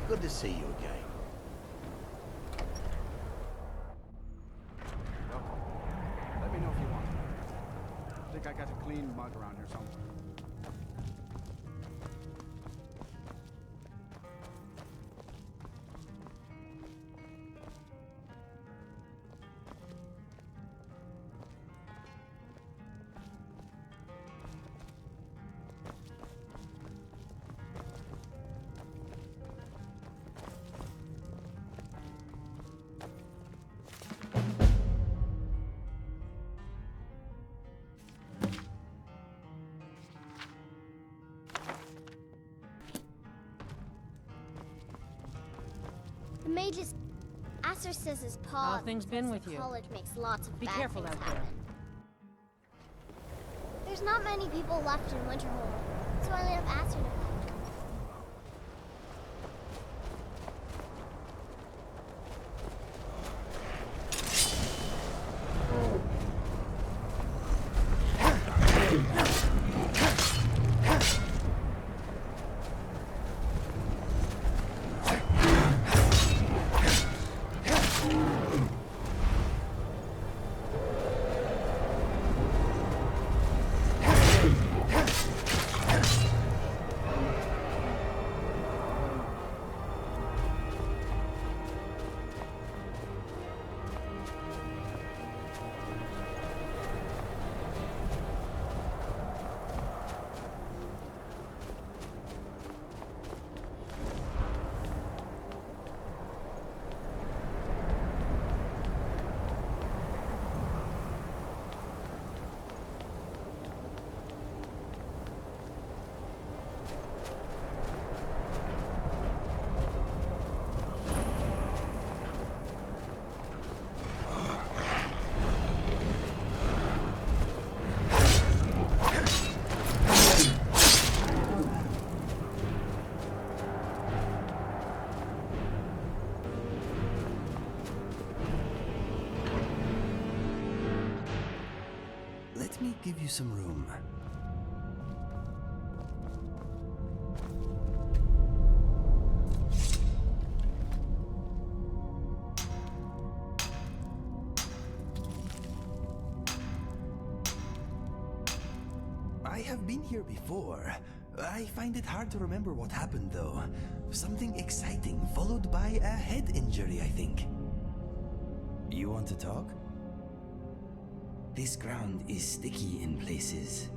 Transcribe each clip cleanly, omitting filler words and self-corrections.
Good to see you again. Welcome. Let me know if you want. I think I got a clean mug around here somewhere. The mage's Acer says his paw. How things been with you? College makes lots of Be bad careful things out there. happen. There's not many people left in Winterhold, so I leave Acer to find. Let me give you some room. I have been here before. I find it hard to remember what happened, though. Something exciting, followed by a head injury, I think. You want to talk? This ground is sticky in places.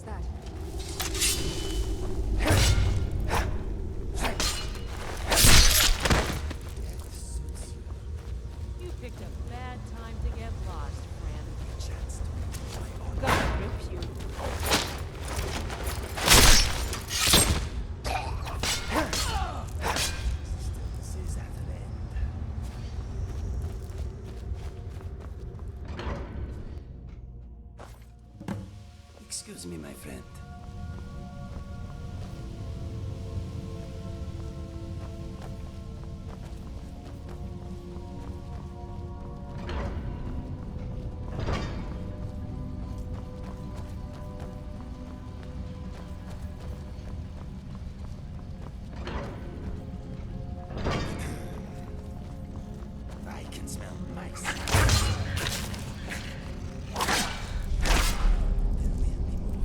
that? You picked a bad time to get lost, friend. God rip you. This is at an end. Excuse me, my friend. I can smell mice. There will be more.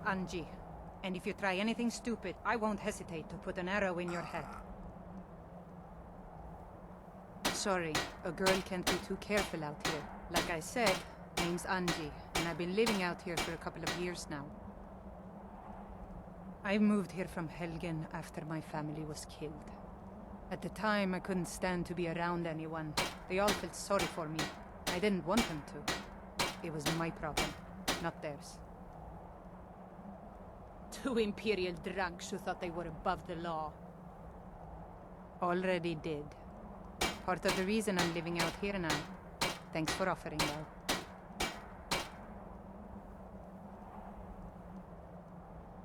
Angie. And if you try anything stupid, I won't hesitate to put an arrow in your head. Sorry, a girl can't be too careful out here. Like I said, name's Angie, and I've been living out here for a couple of years now. I moved here from Helgen after my family was killed. At the time, I couldn't stand to be around anyone. They all felt sorry for me. I didn't want them to. It was my problem, not theirs. Two Imperial drunks who thought they were above the law. Already did. Part of the reason I'm living out here now. Thanks for offering, though.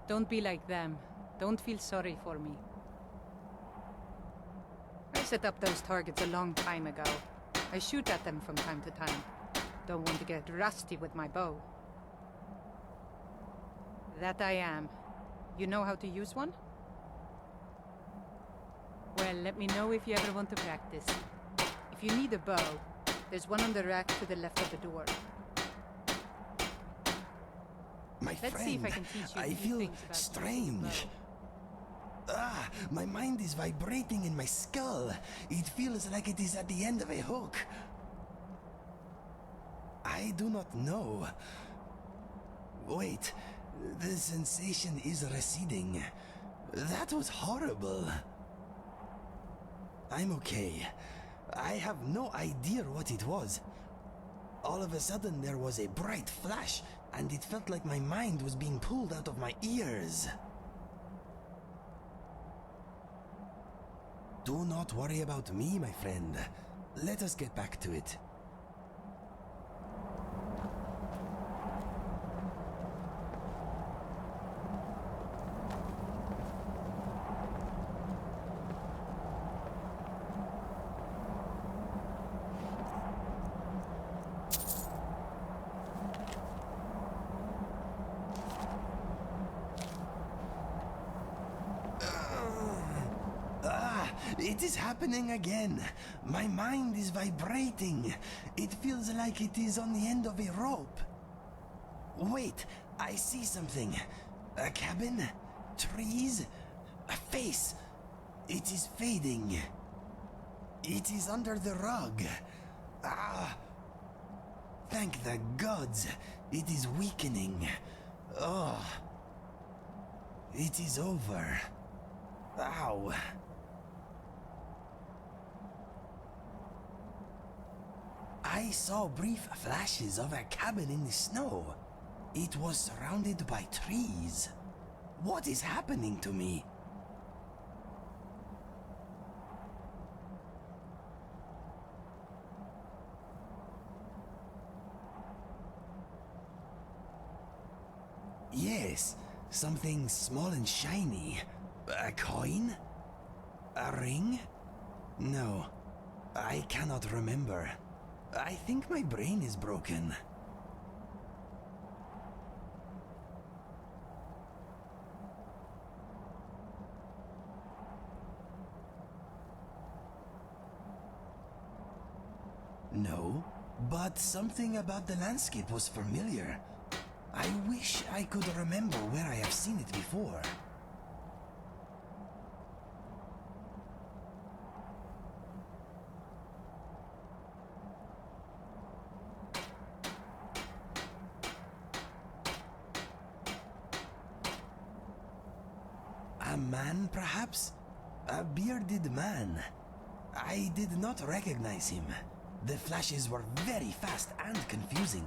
Don't be like them. Don't feel sorry for me. I set up those targets a long time ago. I shoot at them from time to time. Don't want to get rusty with my bow. That I am. You know how to use one? Well, let me know if you ever want to practice. If you need a bow, there's one on the rack to the left of the door. My Let's friend, see if I can teach you a I few feel things about strange. My mind is vibrating in my skull. It feels like it is at the end of a hook. I do not know. Wait, the sensation is receding. That was horrible. I'm okay. I have no idea what it was. All of a sudden there was a bright flash, and it felt like my mind was being pulled out of my ears. Do not worry about me, my friend. Let us get back to it. It is happening again. My mind is vibrating. It feels like it is on the end of a rope. Wait, I see something. A cabin? Trees? A face? It is fading. It is under the rug. Ah! Thank the gods. It is weakening. Oh. It is over. Ow. I saw brief flashes of a cabin in the snow. It was surrounded by trees. What is happening to me? Yes, something small and shiny. A coin? A ring? No, I cannot remember. I think my brain is broken. No, but something about the landscape was familiar. I wish I could remember where I have seen it before. A man, perhaps? A bearded man. I did not recognize him. The flashes were very fast and confusing.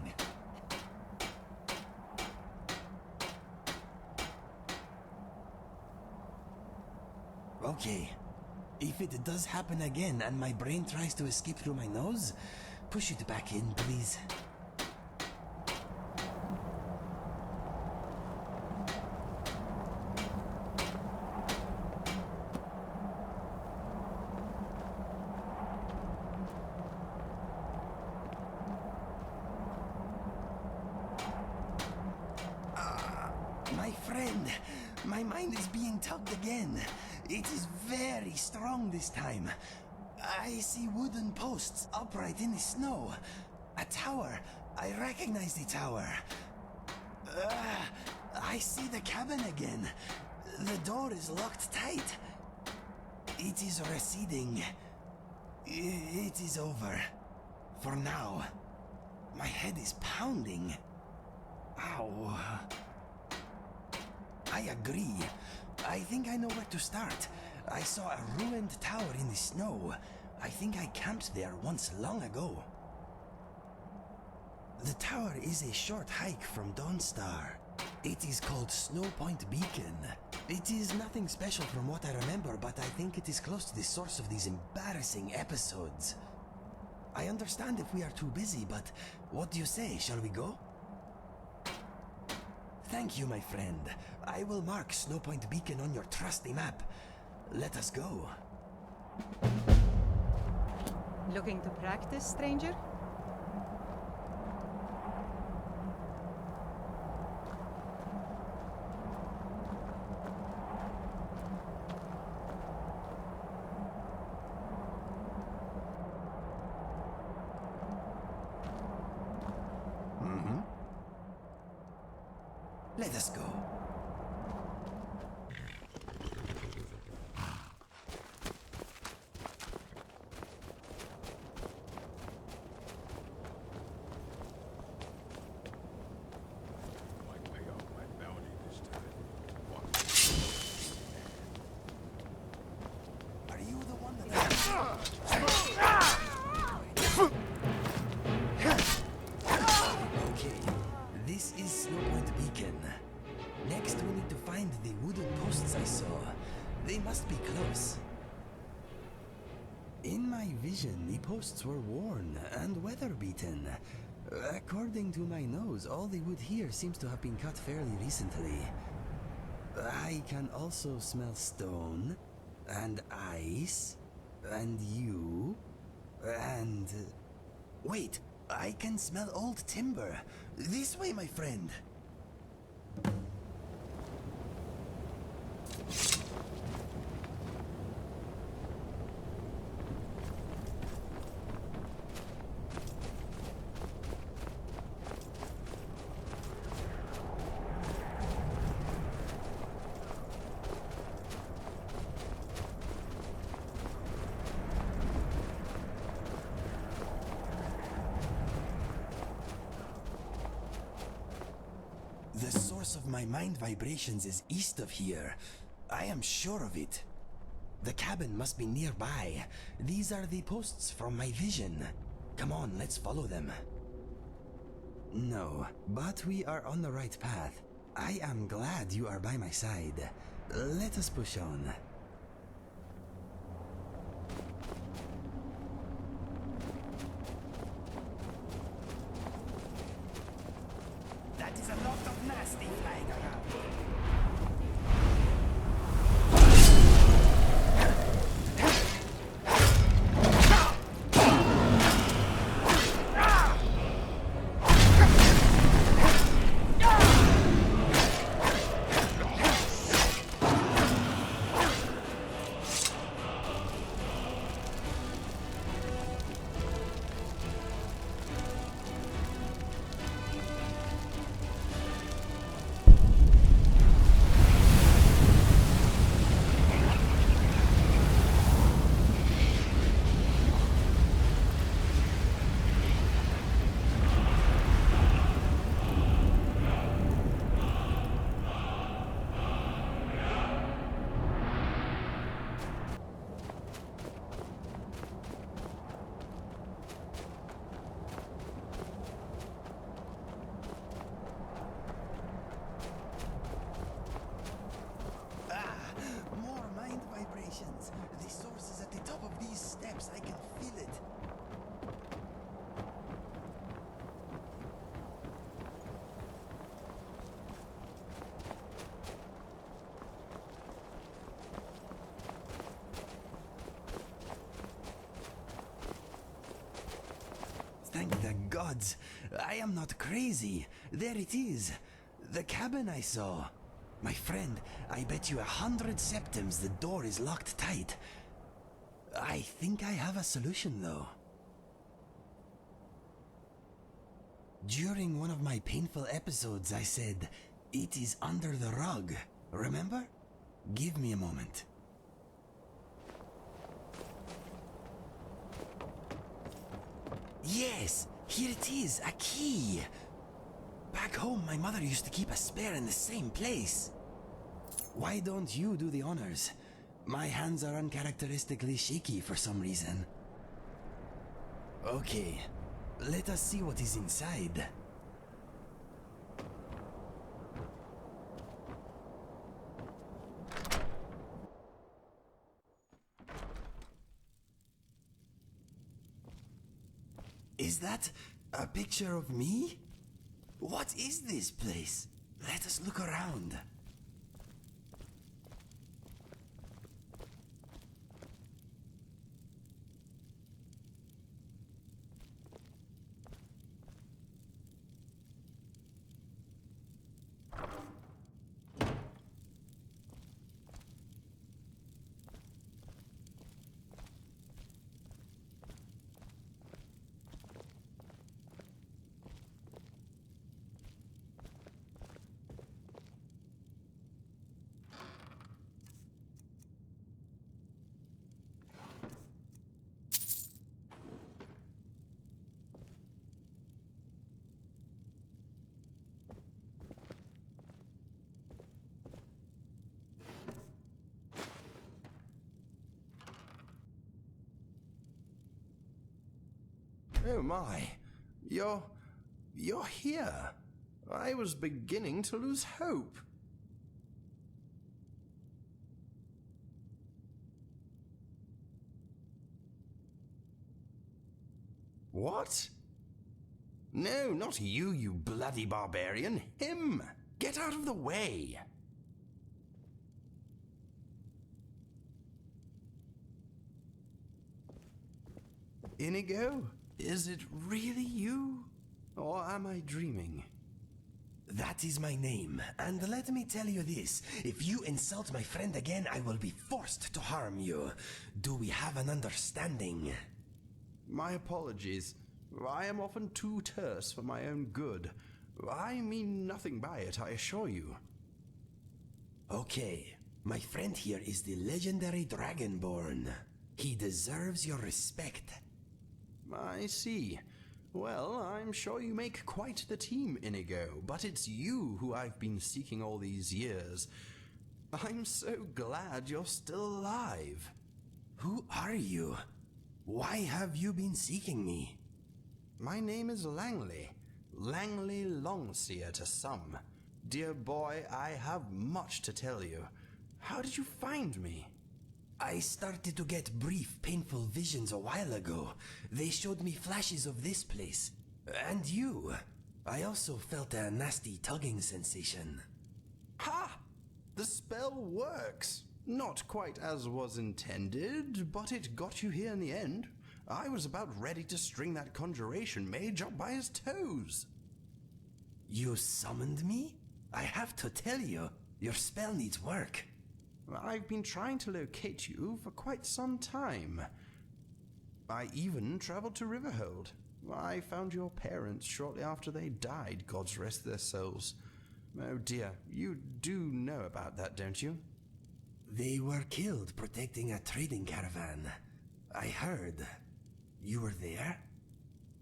Okay. If it does happen again and my brain tries to escape through my nose, push it back in, please. My friend, my mind is being tugged again. It is very strong this time. I see wooden posts upright in the snow. A tower. I recognize the tower. I see the cabin again. The door is locked tight. It is receding. It is over. For now. My head is pounding. Ow. I agree. I think I know where to start. I saw a ruined tower in the snow. I think I camped there once long ago. The tower is a short hike from Dawnstar. It is called Snow Point Beacon. It is nothing special from what I remember, but I think it is close to the source of these embarrassing episodes. I understand if we are too busy, but what do you say? Shall we go? Thank you, my friend. I will mark Snow Point Beacon on your trusty map. Let us go. Looking to practice, stranger? Let us go. Are you the one Okay, this is Snow Point Beacon. Next, we need to find the wooden posts I saw. They must be close. In my vision, the posts were worn and weather-beaten. According to my nose, all the wood here seems to have been cut fairly recently. I can also smell stone, and ice, and you, and... Wait, I can smell old timber. This way, my friend. The source of my mind vibrations is east of here. I am sure of it. The cabin must be nearby. These are the posts from my vision. Come on, let's follow them. No, but we are on the right path. I am glad you are by my side. Let us push on. That is a lot of nasty flying around. The source is at the top of these steps. I can feel it. Thank the gods. I am not crazy. There it is. The cabin I saw. My friend, I bet you 100 septims the door is locked tight. I think I have a solution, though. During one of my painful episodes, I said, It is under the rug, remember? Give me a moment. Yes, here it is, a key. Back home, my mother used to keep a spare in the same place. Why don't you do the honors? My hands are uncharacteristically shaky for some reason. Okay, let us see what is inside. Is that a picture of me? What is this place? Let us look around. Oh my, you're here. I was beginning to lose hope. What? No, not you, you bloody barbarian. Him! Get out of the way! Inigo? Is it really you? Or am I dreaming? That is my name, and let me tell you this. If you insult my friend again, I will be forced to harm you. Do we have an understanding? My apologies. I am often too terse for my own good. I mean nothing by it, I assure you. Okay, my friend here is the legendary Dragonborn. He deserves your respect. I see. Well, I'm sure you make quite the team, Inigo, but it's you who I've been seeking all these years. I'm so glad you're still alive. Who are you? Why have you been seeking me? My name is Langley. Langley Longseer to some. Dear boy, I have much to tell you. How did you find me? I started to get brief, painful visions a while ago. They showed me flashes of this place. And you. I also felt a nasty tugging sensation. Ha! The spell works. Not quite as was intended, but it got you here in the end. I was about ready to string that conjuration mage up by his toes. You summoned me? I have to tell you, your spell needs work. I've been trying to locate you for quite some time. I even traveled to Riverhold. I found your parents shortly after they died, gods rest their souls. Oh dear, you do know about that, don't you? They were killed protecting a trading caravan. I heard. You were there?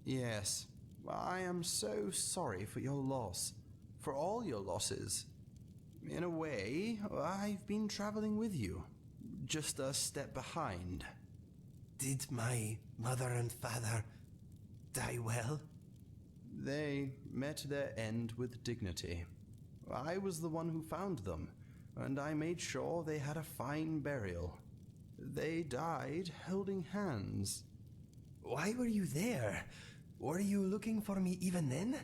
Yes. I am so sorry for your loss. For all your losses. In a way, I've been traveling with you. Just a step behind. Did my mother and father die well? They met their end with dignity. I was the one who found them, and I made sure they had a fine burial. They died holding hands. Why were you there? Were you looking for me even then?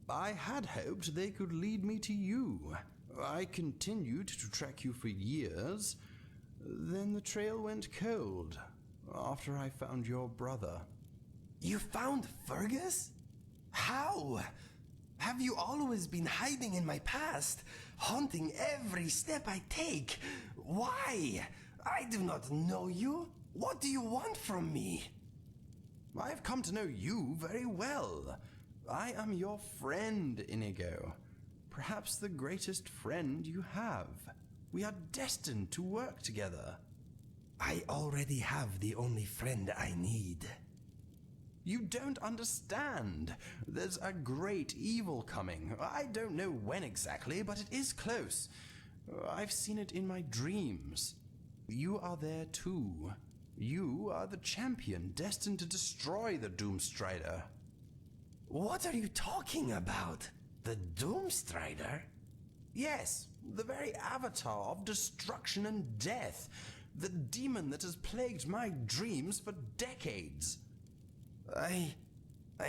I had hoped they could lead me to you. I continued to track you for years. Then the trail went cold after I found your brother. You found Fergus? How? Have you always been hiding in my past, haunting every step I take? Why? I do not know you. What do you want from me? I have come to know you very well. I am your friend, Inigo. perhaps the greatest friend you have. We are destined to work together. I already have the only friend I need. You don't understand. There's a great evil coming. I don't know when exactly, but it is close. I've seen it in my dreams. You are there too. You are the champion destined to destroy the Doomstrider. What are you talking about? The Doomstrider? Yes, the very avatar of destruction and death. The demon that has plagued my dreams for decades. I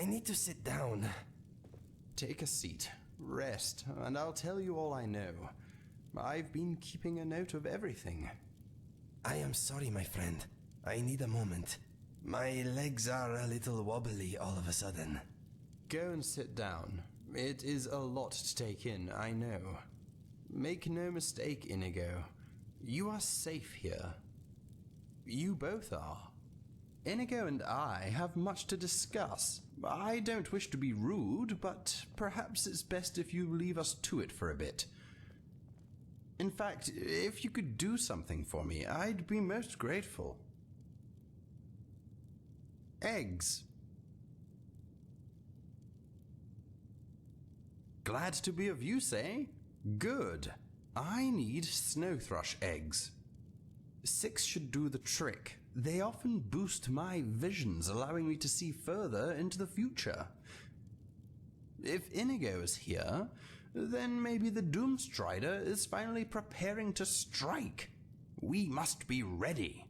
need to sit down. Take a seat, rest, and I'll tell you all I know. I've been keeping a note of everything. I am sorry, my friend. I need a moment. My legs are a little wobbly all of a sudden. Go and sit down. It is a lot to take in, I know. Make no mistake, Inigo. You are safe here. You both are. Inigo and I have much to discuss. I don't wish to be rude, but perhaps it's best if you leave us to it for a bit. In fact, if you could do something for me, I'd be most grateful. Eggs. Glad to be of use, eh? Good. I need snow thrush eggs. 6 should do the trick. They often boost my visions, allowing me to see further into the future. If Inigo is here, then maybe the Doomstrider is finally preparing to strike. We must be ready.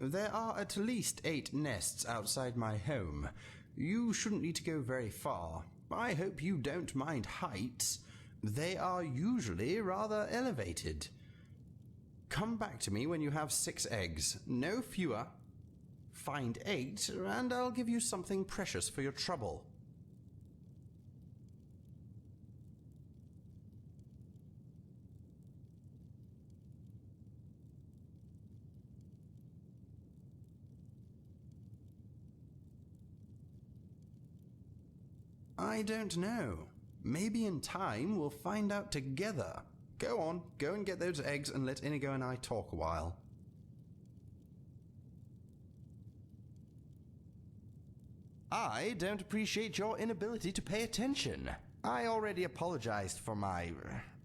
There are at least 8 nests outside my home. You shouldn't need to go very far. I hope you don't mind heights. They are usually rather elevated. Come back to me when you have 6 eggs, no fewer. Find 8, and I'll give you something precious for your trouble. I don't know. Maybe in time we'll find out together. Go on, go and get those eggs and let Inigo and I talk a while. I don't appreciate your inability to pay attention. I already apologized for my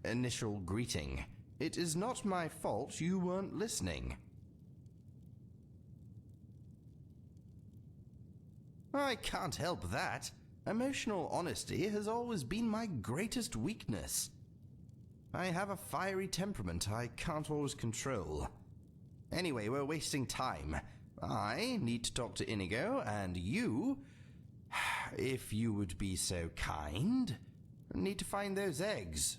initial greeting. It is not my fault you weren't listening. I can't help that. Emotional honesty has always been my greatest weakness. I have a fiery temperament I can't always control. Anyway, we're wasting time. I need to talk to Inigo, and you, if you would be so kind, need to find those eggs.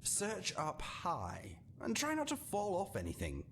Search up high, and try not to fall off anything.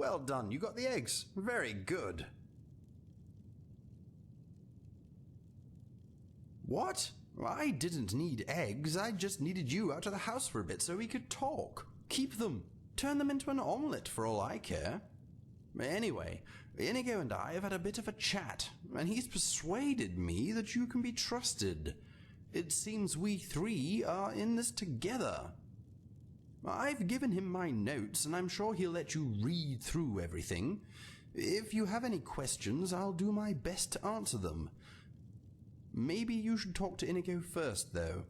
Well done, you got the eggs. Very good. What? I didn't need eggs, I just needed you out of the house for a bit so we could talk. Keep them. Turn them into an omelette for all I care. Anyway, Inigo and I have had a bit of a chat, and he's persuaded me that you can be trusted. It seems we three are in this together. I've given him my notes, and I'm sure he'll let you read through everything. If you have any questions, I'll do my best to answer them. Maybe you should talk to Inigo first, though.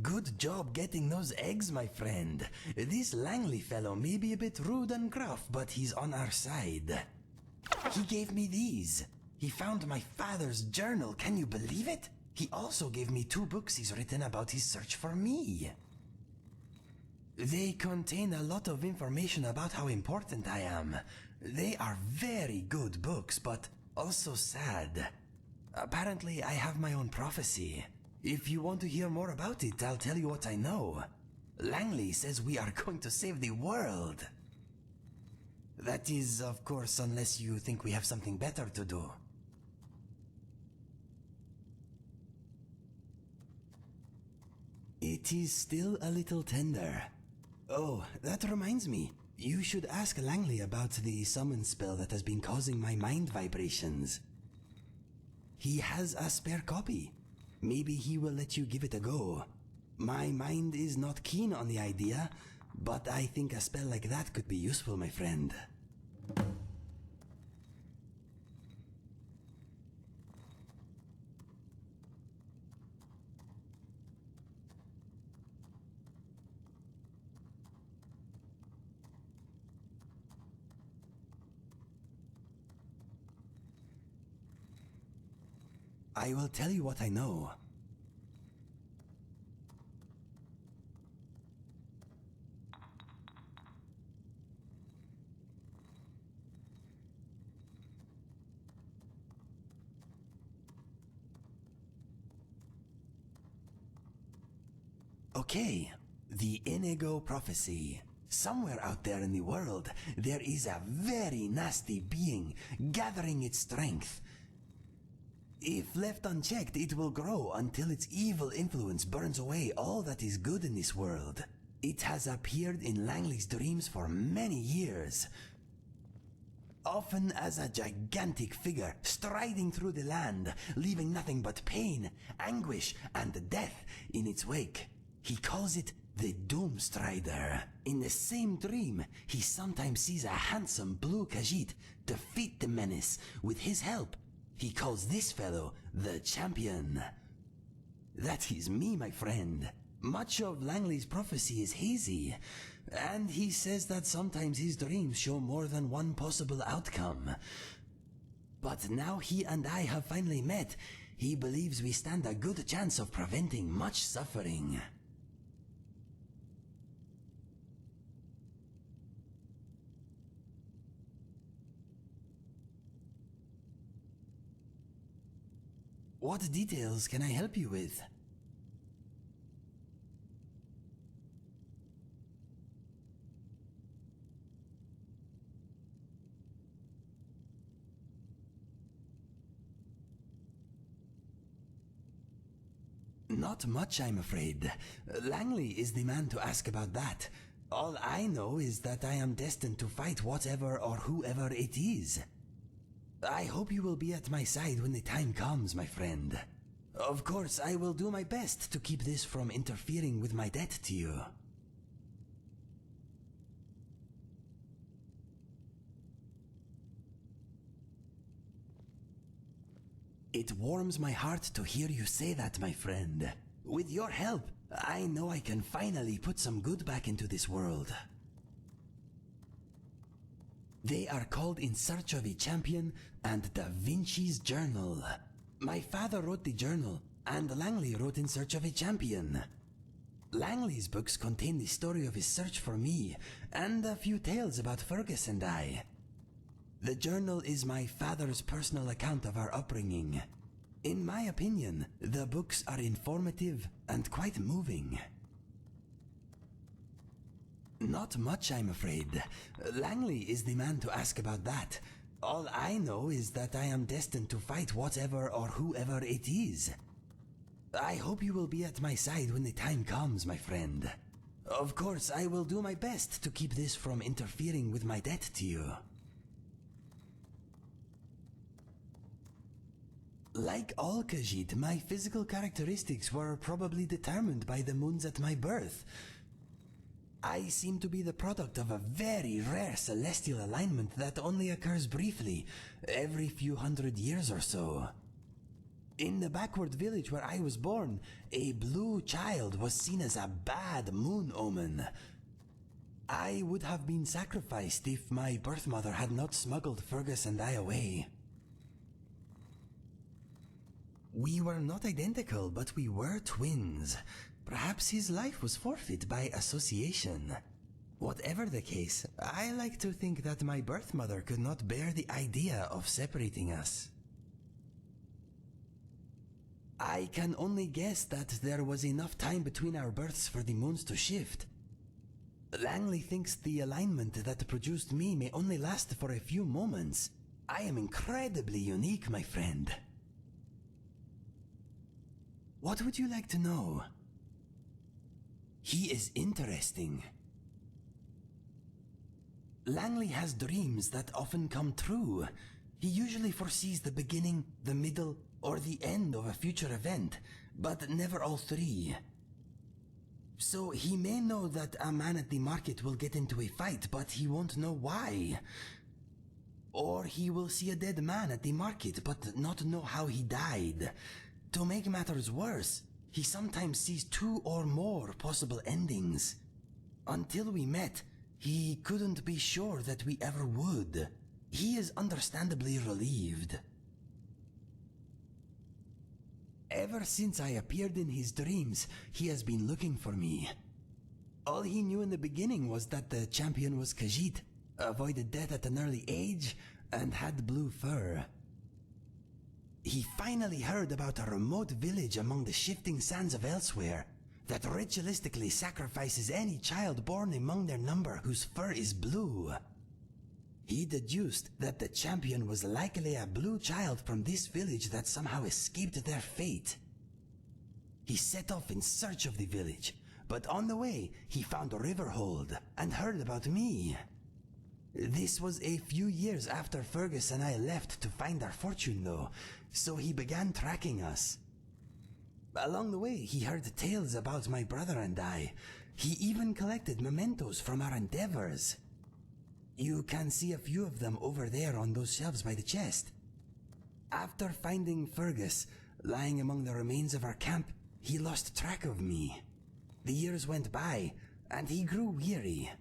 Good job getting those eggs, my friend. This Langley fellow may be a bit rude and gruff, but he's on our side. He gave me these. He found my father's journal, can you believe it? He also gave me 2 books he's written about his search for me. They contain a lot of information about how important I am. They are very good books, but also sad. Apparently, I have my own prophecy. If you want to hear more about it, I'll tell you what I know. Langley says we are going to save the world. That is, of course, unless you think we have something better to do. It is still a little tender. Oh, that reminds me. You should ask Langley about the summon spell that has been causing my mind vibrations. He has a spare copy. Maybe he will let you give it a go. My mind is not keen on the idea, but I think a spell like that could be useful, my friend. I will tell you what I know. Okay, the Inigo prophecy. Somewhere out there in the world, there is a very nasty being gathering its strength. If left unchecked, it will grow until its evil influence burns away all that is good in this world. It has appeared in Langley's dreams for many years, often as a gigantic figure striding through the land, leaving nothing but pain, anguish, and death in its wake. He calls it the Doomstrider. In the same dream, he sometimes sees a handsome blue khajiita defeat the menace with his help. He calls this fellow the Champion. That is me, my friend. Much of Langley's prophecy is hazy, and he says that sometimes his dreams show more than one possible outcome. But now he and I have finally met, he believes we stand a good chance of preventing much suffering. What details can I help you with? Not much, I'm afraid. Langley is the man to ask about that. All I know is that I am destined to fight whatever or whoever it is. I hope you will be at my side when the time comes, my friend. Of course, I will do my best to keep this from interfering with my debt to you. It warms my heart to hear you say that, my friend. With your help, I know I can finally put some good back into this world. They are called In Search of a Champion and Da Vinci's Journal. My father wrote the journal, and Langley wrote In Search of a Champion. Langley's books contain the story of his search for me, and a few tales about Fergus and I. The journal is my father's personal account of our upbringing. In my opinion, the books are informative and quite moving. Not much, I'm afraid. Langley is the man to ask about that. All I know is that I am destined to fight whatever or whoever it is. I hope you will be at my side when the time comes, my friend. Of course, I will do my best to keep this from interfering with my debt to you. Like all Khajiit, my physical characteristics were probably determined by the moons at my birth. I seem to be the product of a very rare celestial alignment that only occurs briefly, every few hundred years or so. In the backward village where I was born, a blue child was seen as a bad moon omen. I would have been sacrificed if my birth mother had not smuggled Fergus and I away. We were not identical, but we were twins. Perhaps his life was forfeit by association. Whatever the case, I like to think that my birth mother could not bear the idea of separating us. I can only guess that there was enough time between our births for the moons to shift. Langley thinks the alignment that produced me may only last for a few moments. I am incredibly unique, my friend. What would you like to know? He is interesting. Langley has dreams that often come true. He usually foresees the beginning, the middle, or the end of a future event, but never all three. So he may know that a man at the market will get into a fight, but he won't know why. Or he will see a dead man at the market, but not know how he died. To make matters worse, he sometimes sees 2 or more possible endings. Until we met, he couldn't be sure that we ever would. He is understandably relieved. Ever since I appeared in his dreams, he has been looking for me. All he knew in the beginning was that the champion was Khajiit, avoided death at an early age, and had blue fur. He finally heard about a remote village among the shifting sands of elsewhere that ritualistically sacrifices any child born among their number whose fur is blue. He deduced that the champion was likely a blue child from this village that somehow escaped their fate. He set off in search of the village, but on the way he found Riverhold and heard about me. This was a few years after Fergus and I left to find our fortune though, so he began tracking us. Along the way he heard tales about my brother and I. He even collected mementos from our endeavors. You can see a few of them over there on those shelves by the chest. After finding Fergus, lying among the remains of our camp, he lost track of me. The years went by, and he grew weary.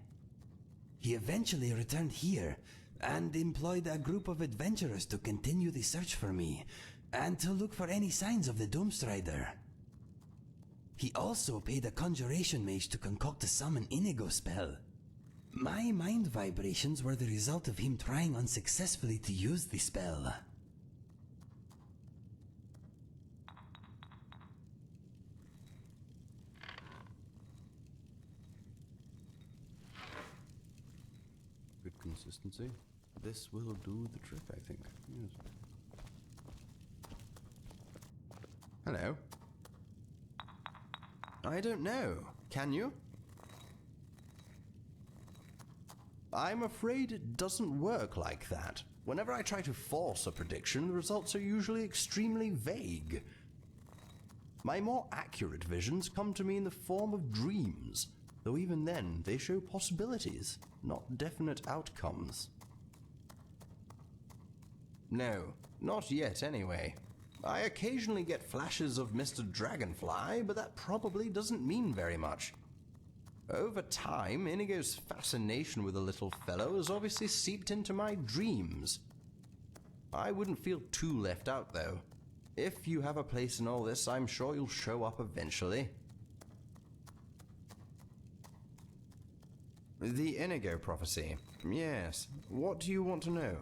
He eventually returned here, and employed a group of adventurers to continue the search for me, and to look for any signs of the Doomstrider. He also paid a conjuration mage to concoct a summon Inigo spell. My mind vibrations were the result of him trying unsuccessfully to use the spell. Good consistency. This will do the trick, I think. Yes. Hello. I don't know. Can you? I'm afraid it doesn't work like that. Whenever I try to force a prediction, the results are usually extremely vague. My more accurate visions come to me in the form of dreams, though even then they show possibilities, not definite outcomes. No, not yet anyway. I occasionally get flashes of Mr. Dragonfly, but that probably doesn't mean very much. Over time, Inigo's fascination with the little fellow has obviously seeped into my dreams. I wouldn't feel too left out, though. If you have a place in all this, I'm sure you'll show up eventually. The Inigo prophecy. Yes. What do you want to know?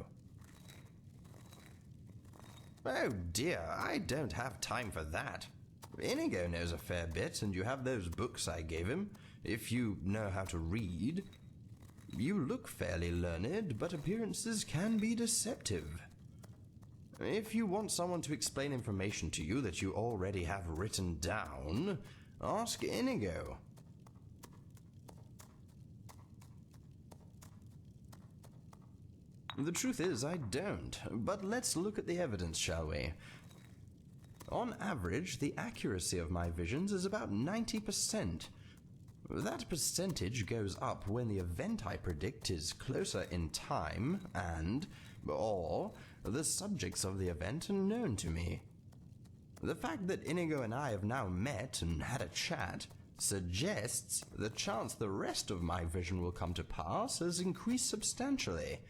Oh dear, I don't have time for that. Inigo knows a fair bit, and you have those books I gave him. if you know how to read. You look fairly learned, but appearances can be deceptive. If you want someone to explain information to you that you already have written down, ask Inigo. The truth is, I don't, but let's look at the evidence, shall we? On average, the accuracy of my visions is about 90%. That percentage goes up when the event I predict is closer in time and, or, the subjects of the event are known to me. The fact that Inigo and I have now met and had a chat suggests the chance the rest of my vision will come to pass has increased substantially.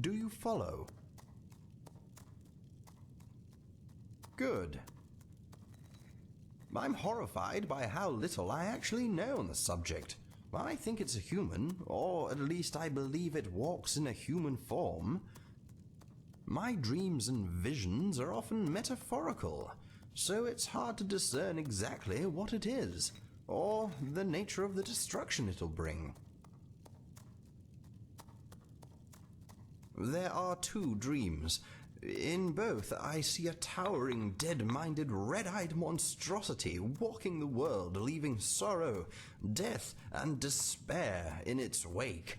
Do you follow? Good. I'm horrified by how little I actually know on the subject. I think it's a human, or at least I believe it walks in a human form. My dreams and visions are often metaphorical, so it's hard to discern exactly what it is, or the nature of the destruction it'll bring. There are two dreams. In both, I see a towering, dead-minded, red-eyed monstrosity walking the world, leaving sorrow, death, and despair in its wake.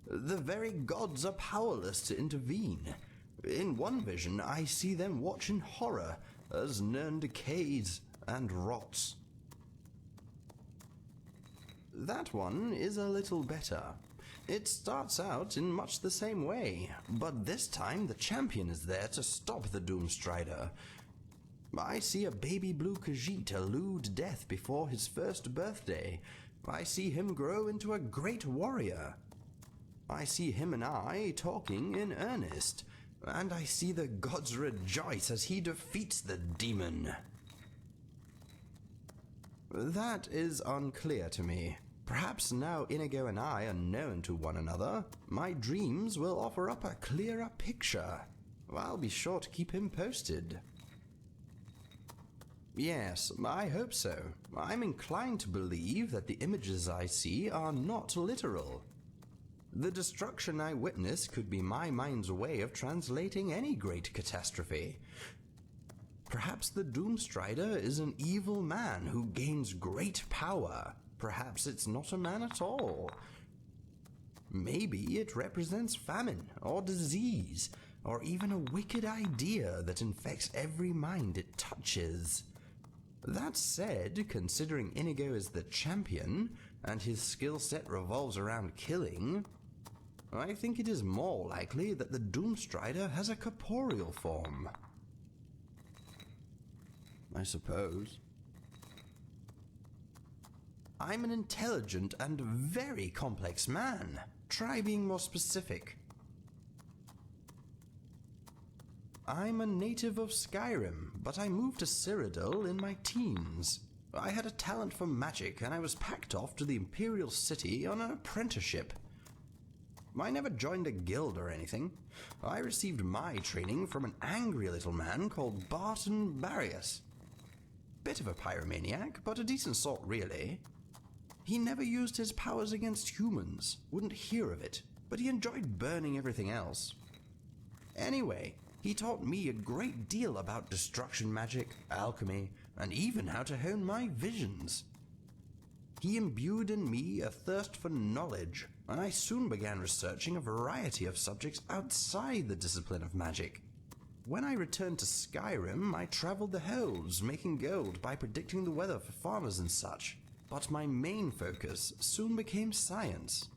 The very gods are powerless to intervene. In one vision, I see them watch in horror as Nern decays and rots. That one is a little better. It starts out in much the same way, but this time the champion is there to stop the Doomstrider. I see a baby blue khajiita elude death before his first birthday. I see him grow into a great warrior. I see him and I talking in earnest, and I see the gods rejoice as he defeats the demon. That is unclear to me. Perhaps now Inigo and I are known to one another, my dreams will offer up a clearer picture. I'll be sure to keep him posted. Yes, I hope so. I'm inclined to believe that the images I see are not literal. The destruction I witness could be my mind's way of translating any great catastrophe. Perhaps the Doomstrider is an evil man who gains great power. Perhaps it's not a man at all. Maybe it represents famine or disease, or even a wicked idea that infects every mind it touches. That said, considering Inigo is the champion, and his skill set revolves around killing, I think it is more likely that the Doomstrider has a corporeal form. I suppose. I'm an intelligent and very complex man. Try being more specific. I'm a native of Skyrim, but I moved to Cyrodiil in my teens. I had a talent for magic, and I was packed off to the Imperial City on an apprenticeship. I never joined a guild or anything. I received my training from an angry little man called Barton Barrius. Bit of a pyromaniac, but a decent sort really. He never used his powers against humans, wouldn't hear of it, but he enjoyed burning everything else. Anyway, he taught me a great deal about destruction magic, alchemy, and even how to hone my visions. He imbued in me a thirst for knowledge, and I soon began researching a variety of subjects outside the discipline of magic. When I returned to Skyrim, I traveled the hells, making gold by predicting the weather for farmers and such. But my main focus soon became science.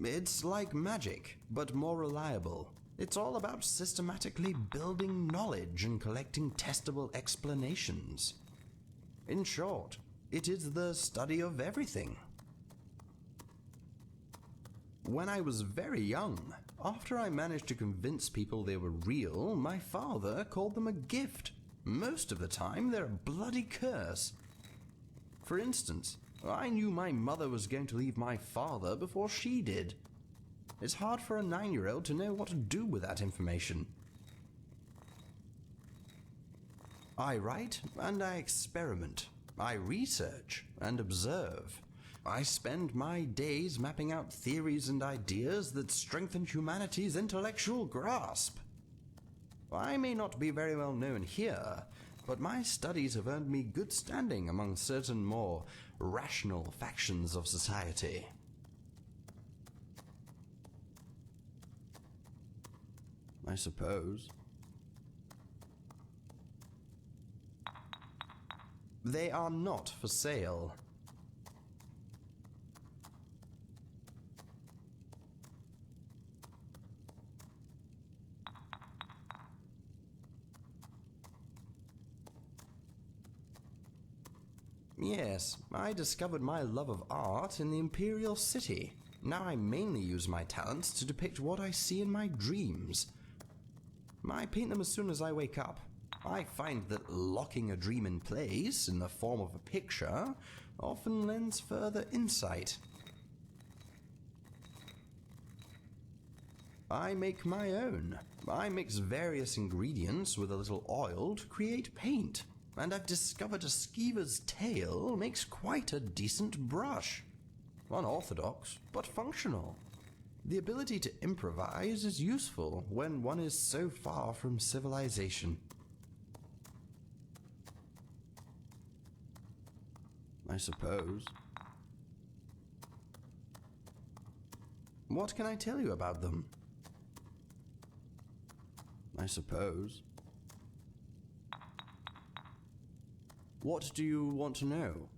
It's like magic, but more reliable. It's all about systematically building knowledge and collecting testable explanations. In short, it is the study of everything. When I was very young, after I managed to convince people they were real, my father called them a gift. Most of the time, they're a bloody curse. For instance, I knew my mother was going to leave my father before she did. It's hard for a 9-year-old to know what to do with that information. I write and I experiment. I research and observe. I spend my days mapping out theories and ideas that strengthen humanity's intellectual grasp. I may not be very well known here, but my studies have earned me good standing among certain more rational factions of society. I suppose. They are not for sale. Yes, I discovered my love of art in the Imperial City. Now I mainly use my talents to depict what I see in my dreams. I paint them as soon as I wake up. I find that locking a dream in place in the form of a picture often lends further insight. I make my own. I mix various ingredients with a little oil to create paint, and I've discovered a skeever's tail makes quite a decent brush. Unorthodox, but functional. The ability to improvise is useful when one is so far from civilization. I suppose. What can I tell you about them? I suppose. What do you want to know?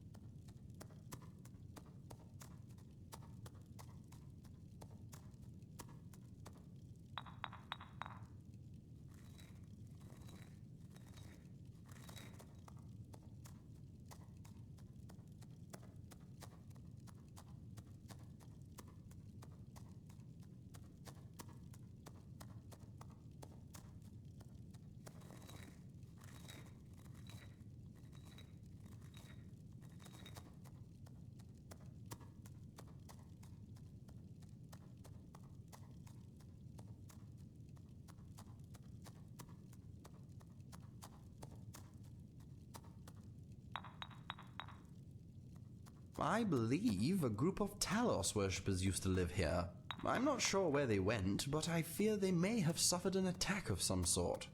I believe a group of Talos worshippers used to live here. I'm not sure where they went, but I fear they may have suffered an attack of some sort.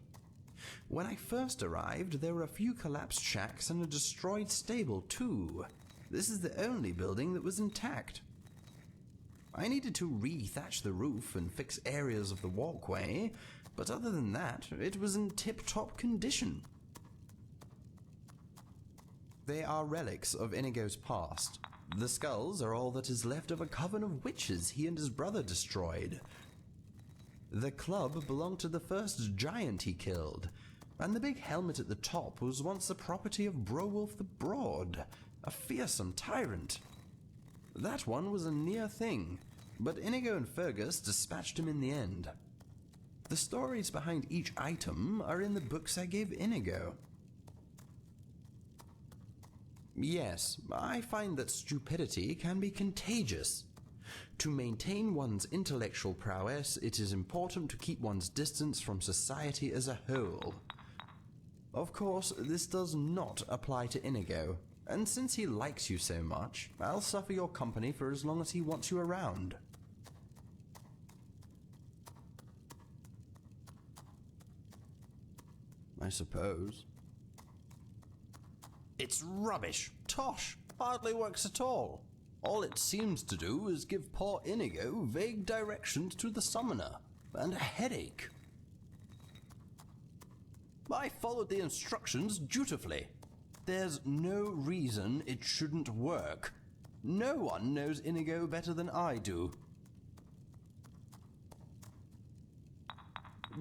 When I first arrived, there were a few collapsed shacks and a destroyed stable too. This is the only building that was intact. I needed to re-thatch the roof and fix areas of the walkway, but other than that, it was in tip-top condition. They are relics of Inigo's past. The skulls are all that is left of a coven of witches he and his brother destroyed. The club belonged to the first giant he killed, and the big helmet at the top was once the property of Browulf the Broad, a fearsome tyrant. That one was a near thing, but Inigo and Fergus dispatched him in the end. The stories behind each item are in the books I gave Inigo. Yes, I find that stupidity can be contagious. To maintain one's intellectual prowess, it is important to keep one's distance from society as a whole. Of course, this does not apply to Inigo, and since he likes you so much, I'll suffer your company for as long as he wants you around. I suppose. It's rubbish, tosh, hardly works at all. All it seems to do is give poor Inigo vague directions to the summoner, and a headache. I followed the instructions dutifully. There's no reason it shouldn't work. No one knows Inigo better than I do.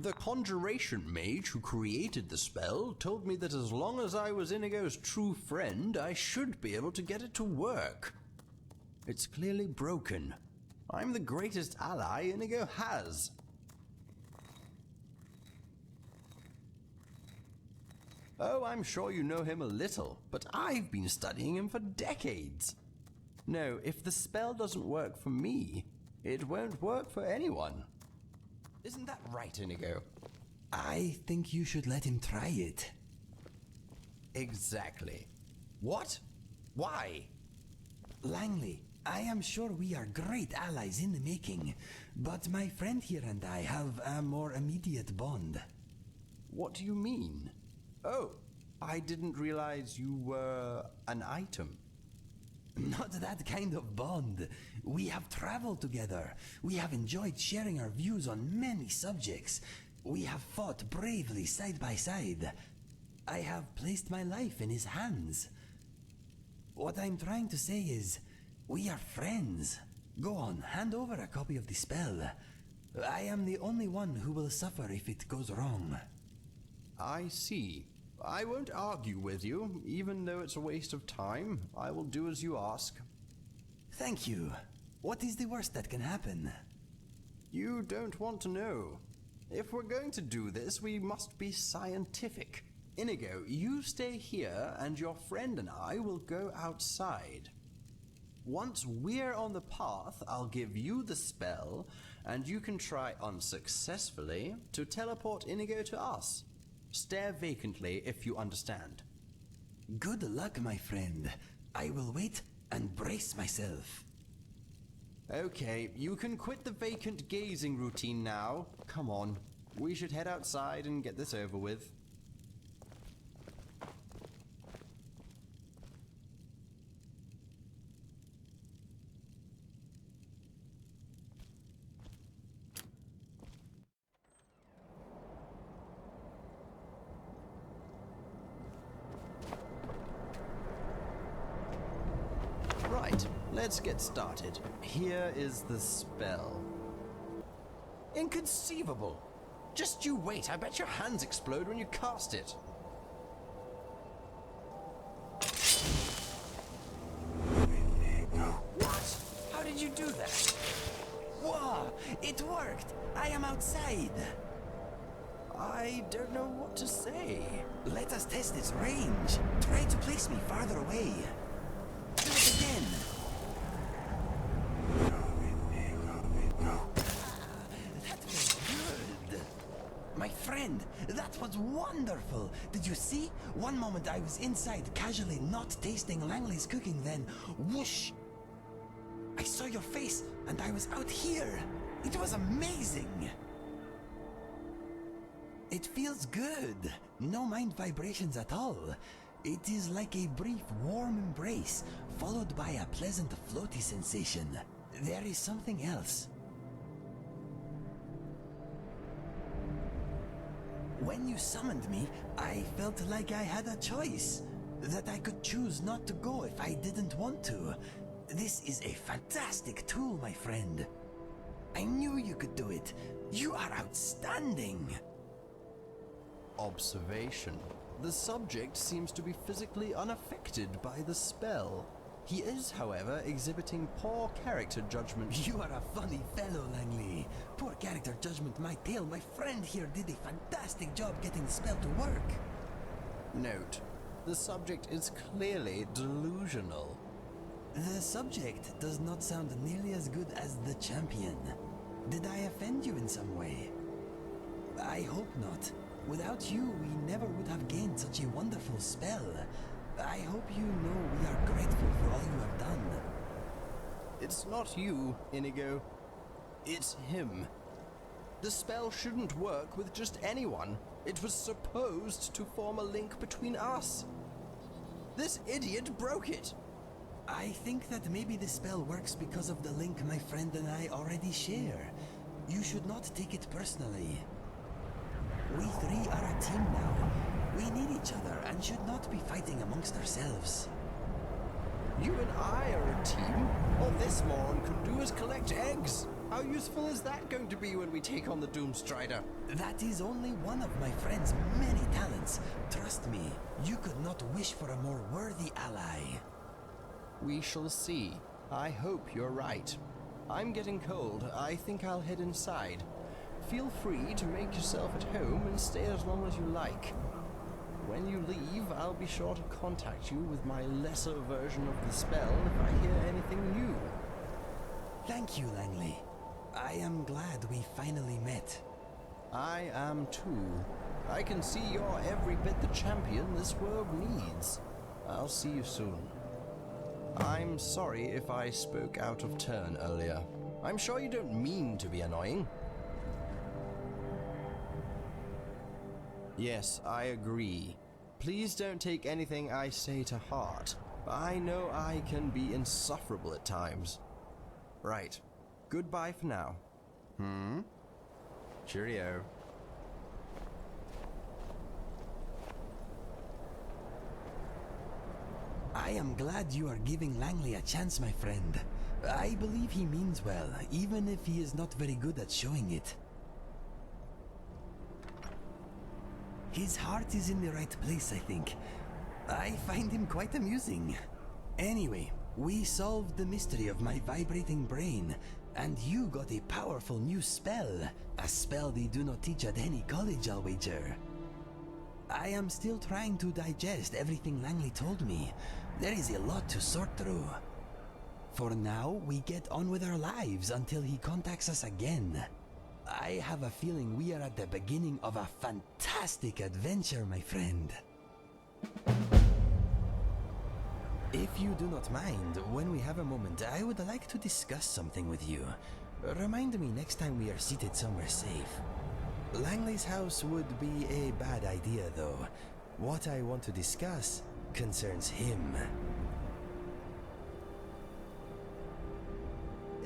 The conjuration mage who created the spell told me that as long as I was Inigo's true friend, I should be able to get it to work. It's clearly broken. I'm the greatest ally Inigo has. Oh, I'm sure you know him a little, but I've been studying him for decades. No, if the spell doesn't work for me, it won't work for anyone. Isn't that right, Inigo? I think you should let him try it. Exactly. What? Why? Langley, I am sure we are great allies in the making, but my friend here and I have a more immediate bond. What do you mean? Oh, I didn't realize you were an item. Not that kind of bond. We have traveled together. We have enjoyed sharing our views on many subjects. We have fought bravely side by side. I have placed my life in his hands. What I'm trying to say is, we are friends. Go on, hand over a copy of the spell. I am the only one who will suffer if it goes wrong. I see. I won't argue with you, even though it's a waste of time. I will do as you ask. Thank you. What is the worst that can happen? You don't want to know. If we're going to do this, we must be scientific. Inigo, you stay here, and your friend and I will go outside. Once we're on the path, I'll give you the spell, and you can try unsuccessfully to teleport Inigo to us. Stare vacantly if you understand. Good luck, my friend. I will wait and brace myself. Okay, you can quit the vacant gazing routine now. Come on, we should head outside and get this over with. Right, let's get started. Here is the spell. Inconceivable! Just you wait, I bet your hands explode when you cast it. What? How did you do that? Whoa! It worked! I am outside! I don't know what to say. Let us test its range. Try to place me farther away. Do it again. That was good. My friend, that was wonderful. Did you see? One moment I was inside, casually not tasting Langley's cooking, then whoosh! I saw your face, and I was out here. It was amazing. It feels good. No mind vibrations at all. It is like a brief warm embrace, followed by a pleasant floaty sensation. There is something else. When you summoned me, I felt like I had a choice. That I could choose not to go if I didn't want to. This is a fantastic tool, my friend. I knew you could do it. You are outstanding. Observation. The subject seems to be physically unaffected by the spell. He is, however, exhibiting poor character judgment. You are a funny fellow, Langley. Poor character judgment might tell. My friend here did a fantastic job getting the spell to work. Note, the subject is clearly delusional. The subject does not sound nearly as good as the champion. Did I offend you in some way? I hope not. Without you, we never would have gained such a wonderful spell. I hope you know we are grateful for all you have done. It's not you, Inigo. It's him. The spell shouldn't work with just anyone. It was supposed to form a link between us. This idiot broke it. I think that maybe the spell works because of the link my friend and I already share. You should not take it personally. We three are a team now. We need each other and should not be fighting amongst ourselves. You and I are a team. All this moron can do is collect eggs. How useful is that going to be when we take on the Doomstrider? That is only one of my friend's many talents. Trust me, you could not wish for a more worthy ally. We shall see. I hope you're right. I'm getting cold. I think I'll head inside. Feel free to make yourself at home and stay as long as you like. When you leave, I'll be sure to contact you with my lesser version of the spell if I hear anything new. Thank you, Langley. I am glad we finally met. I am too. I can see you're every bit the champion this world needs. I'll see you soon. I'm sorry if I spoke out of turn earlier. I'm sure you don't mean to be annoying. Yes, I agree. Please don't take anything I say to heart. I know I can be insufferable at times. Right. Goodbye for now. Cheerio. I am glad you are giving Langley a chance, my friend. I believe he means well, even if he is not very good at showing it. His heart is in the right place, I think. I find him quite amusing. Anyway, we solved the mystery of my vibrating brain, and you got a powerful new spell. A spell they do not teach at any college, I'll wager. I am still trying to digest everything Langley told me. There is a lot to sort through. For now, we get on with our lives until he contacts us again. I have a feeling we are at the beginning of a fantastic adventure, my friend. If you do not mind, when we have a moment, I would like to discuss something with you. Remind me next time we are seated somewhere safe. Langley's house would be a bad idea, though. What I want to discuss concerns him.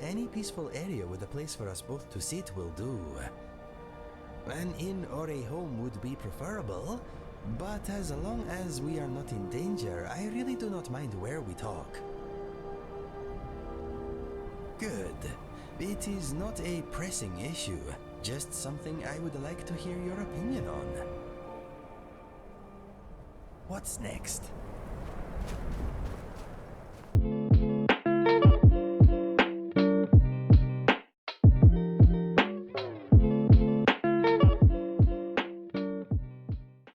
Any peaceful area with a place for us both to sit will do. An inn or a home would be preferable, but as long as we are not in danger, I really do not mind where we talk. Good. It is not a pressing issue, just something I would like to hear your opinion on. What's next?